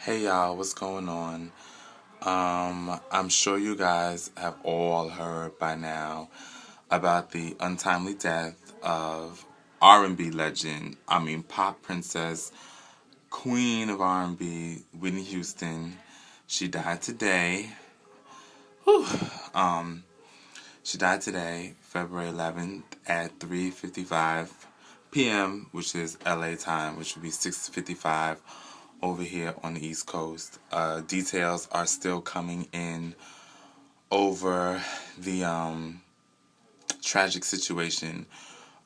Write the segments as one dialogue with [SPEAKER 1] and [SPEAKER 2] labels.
[SPEAKER 1] Hey y'all, what's going on? I'm sure you guys have all heard by now about the untimely death of R&B legend, pop princess, queen of R&B, Whitney Houston. She died today. Whew. Um, she died today, February 11th at 3:55 p.m., which is LA time, which would be 6:55 over here on the East Coast. Details are still coming in over the tragic situation.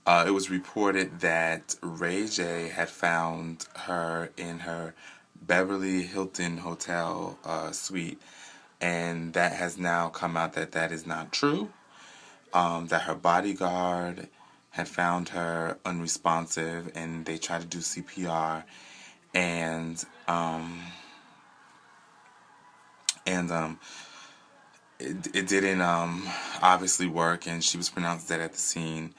[SPEAKER 1] It was reported that Ray J had found her in her Beverly Hilton hotel suite, and that has now come out that that is not true. That her bodyguard had found her unresponsive, and they tried to do CPR, and and it didn't obviously work, and she was pronounced dead at the scene.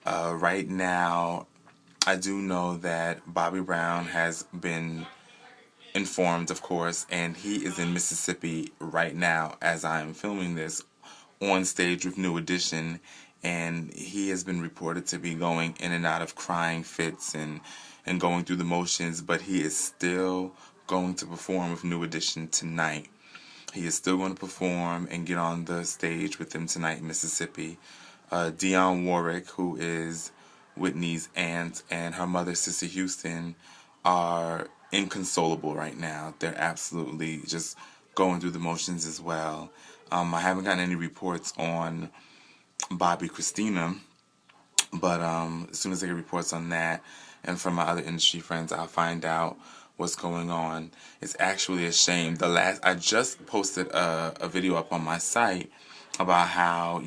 [SPEAKER 1] Right now, I do know that Bobby Brown has been informed, of course, and he is in Mississippi right now as I am filming this, on stage with New Edition, and he has been reported to be going in and out of crying fits and going through the motions, but he is still going to perform with New Edition tonight. He is still going to perform and get on the stage with them tonight in Mississippi. Dionne Warwick, who is Whitney's aunt, and her mother, Sister Houston, are inconsolable right now. They're absolutely just going through the motions as well. I haven't gotten any reports on Bobby Christina, but as soon as I get reports on that and from my other industry friends, I'll find out what's going on. It's actually a shame. I just posted a video up on my site about how,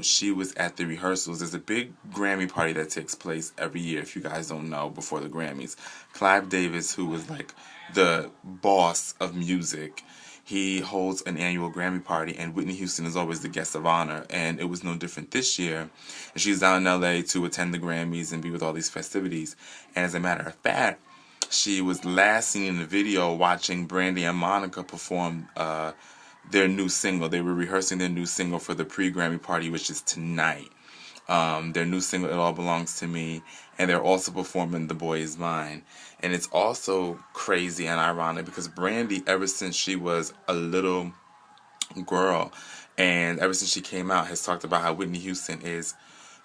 [SPEAKER 1] she was at the rehearsals. There's a big Grammy party that takes place every year, if you guys don't know, before the Grammys. Clive Davis, who was like the boss of music, he holds an annual Grammy party, and Whitney Houston is always the guest of honor, and it was no different this year. And she's down in LA to attend the Grammys and be with all these festivities. And as a matter of fact, she was last seen in the video watching Brandy and Monica perform their new single. They were rehearsing their new single for the pre-Grammy party, which is tonight. Their new single, It All Belongs to Me, and they're also performing The Boy Is Mine. And it's also crazy and ironic because Brandy, ever since she was a little girl, and ever since she came out, has talked about how Whitney Houston is,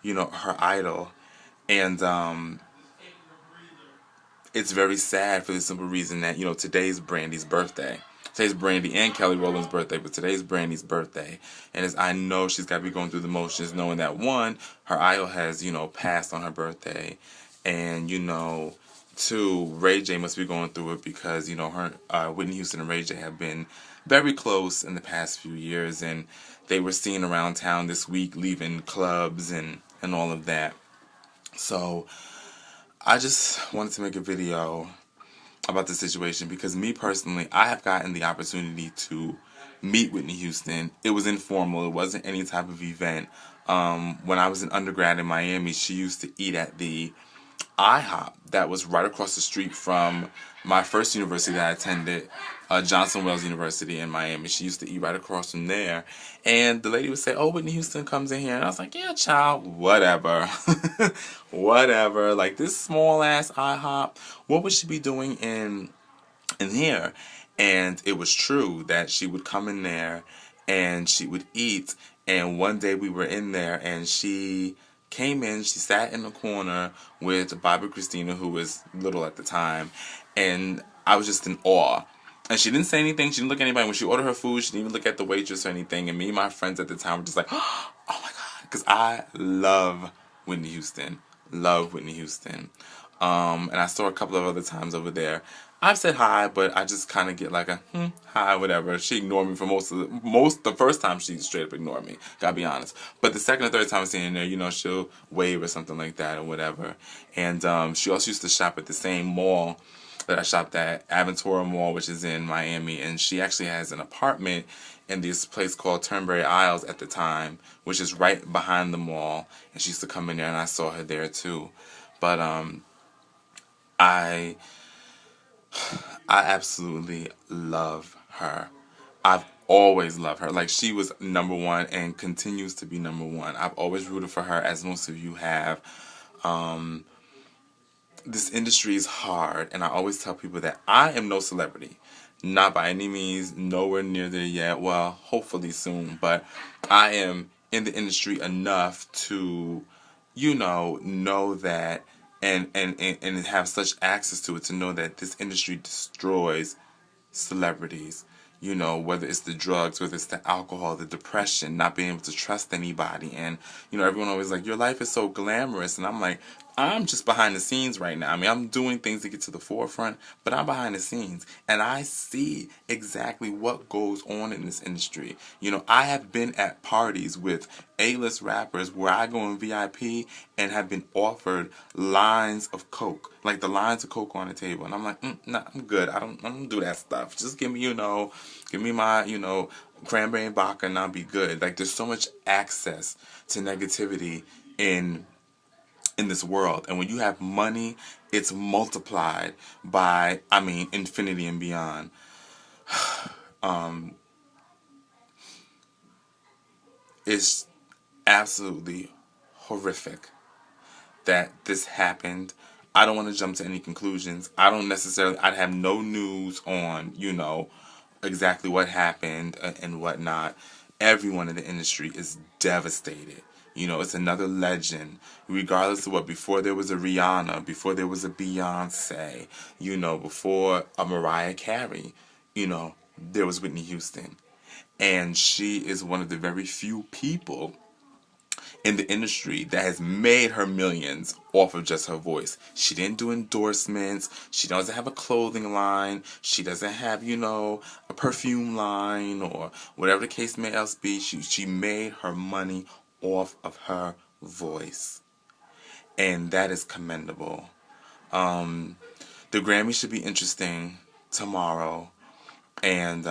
[SPEAKER 1] her idol. And it's very sad for the simple reason that, today's Brandy's birthday. Today's Brandy and Kelly Rowland's birthday, but today's Brandy's birthday. And as I know she's got to be going through the motions, knowing that, one, her idol has, passed on her birthday. And, two, Ray J must be going through it because, Whitney Houston and Ray J have been very close in the past few years. And they were seen around town this week, leaving clubs and all of that. So I just wanted to make a video about the situation because me personally, I have gotten the opportunity to meet Whitney Houston. It was informal. It wasn't any type of event. When I was an undergrad in Miami, she used to eat at the IHOP that was right across the street from my first university that I attended, Johnson Wales University in Miami. She used to eat right across from there. And the lady would say, "Oh, Whitney Houston comes in here." And I was like, "Yeah, child, whatever." Whatever. Like, this small-ass IHOP, what would she be doing in here? And it was true that she would come in there and she would eat. And one day we were in there and she came in, she sat in the corner with Bobby Christina, who was little at the time, and I was just in awe. And she didn't say anything, she didn't look at anybody. When she ordered her food, she didn't even look at the waitress or anything, and me and my friends at the time were just like, "Oh my God," because I love Whitney Houston. Love Whitney Houston. And I saw her a couple of other times over there. I've said hi, but I just kind of get like a hi, whatever. She ignored me for the first time she straight up ignored me. Gotta be honest. But the second or third time I see her in there, she'll wave or something like that or whatever. And she also used to shop at the same mall that I shopped at, Aventura Mall, which is in Miami. And she actually has an apartment in this place called Turnberry Isles at the time, which is right behind the mall. And she used to come in there, and I saw her there too. But I absolutely love her. I've always loved her. Like, she was number one and continues to be number one. I've always rooted for her, as most of you have. Um, this industry is hard, and I always tell people that I am no celebrity. Not by any means, nowhere near there yet. Well, hopefully soon, but I am in the industry enough to, know that and have such access to it to know that this industry destroys celebrities. Whether it's the drugs, whether it's the alcohol, the depression, not being able to trust anybody. And, everyone always like, your life is so glamorous. And I'm like, I'm just behind the scenes right now. I mean, I'm doing things to get to the forefront, but I'm behind the scenes. And I see exactly what goes on in this industry. I have been at parties with A-list rappers where I go in VIP and have been offered lines of Coke. Like the lines of Coke on the table. And I'm like, nah, I'm good. I don't do that stuff. Just give me, give me my, cranberry and vodka and I'll be good. Like, there's so much access to negativity in this world. And when you have money, it's multiplied by, infinity and beyond. It's absolutely horrific that this happened. I don't want to jump to any conclusions. I have no news on, exactly what happened and whatnot. Everyone in the industry is devastated. It's another legend. Regardless of what, before there was a Rihanna, before there was a Beyonce, before a Mariah Carey, there was Whitney Houston. And she is one of the very few people in the industry that has made her millions off of just her voice. She didn't do endorsements. She doesn't have a clothing line. She doesn't have, a perfume line or whatever the case may else be. She made her money off of her voice. And that is commendable. The Grammy should be interesting tomorrow. And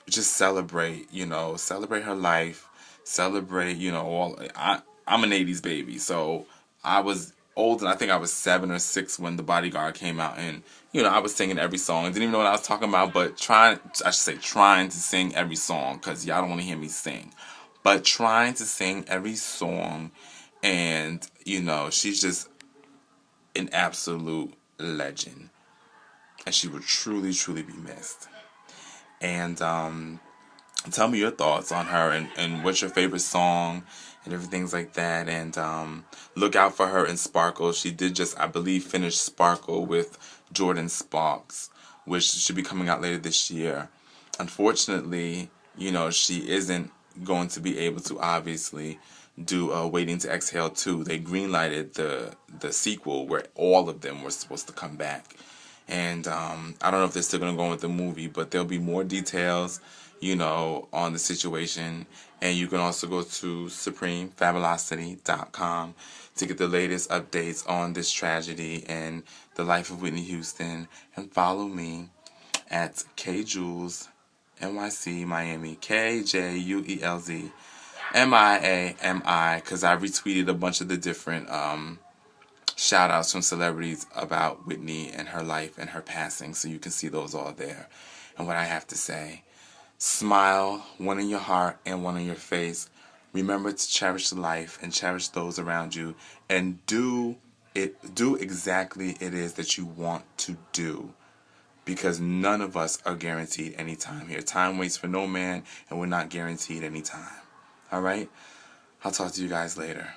[SPEAKER 1] just celebrate, celebrate her life. Celebrate, I'm an 80s baby, so I was old, and I think I was 7 or 6 when The Bodyguard came out, and, I was singing every song. I didn't even know what I was talking about, but trying to sing every song, because y'all don't want to hear me sing. But trying to sing every song, and, she's just an absolute legend. And she will truly, truly be missed. And, tell me your thoughts on her and what's your favorite song and everything like that. And look out for her in Sparkle. She did just, I believe, finish Sparkle with Jordan Sparks, which should be coming out later this year. Unfortunately, she isn't going to be able to obviously do Waiting to Exhale 2. They greenlighted the sequel where all of them were supposed to come back. And I don't know if they're still going to go with the movie, but there'll be more details, on the situation. And you can also go to SupremeFabulosity.com to get the latest updates on this tragedy and the life of Whitney Houston. And follow me at KJules NYC Miami, KJUELZ MIAMI, because I retweeted a bunch of the different shout outs from celebrities about Whitney and her life and her passing, so you can see those all there. And what I have to say, smile, one in your heart and one on your face. Remember to cherish life and cherish those around you, and do exactly it is that you want to do, because none of us are guaranteed any time here. Time waits for no man, and we're not guaranteed any time. All right? I'll talk to you guys later.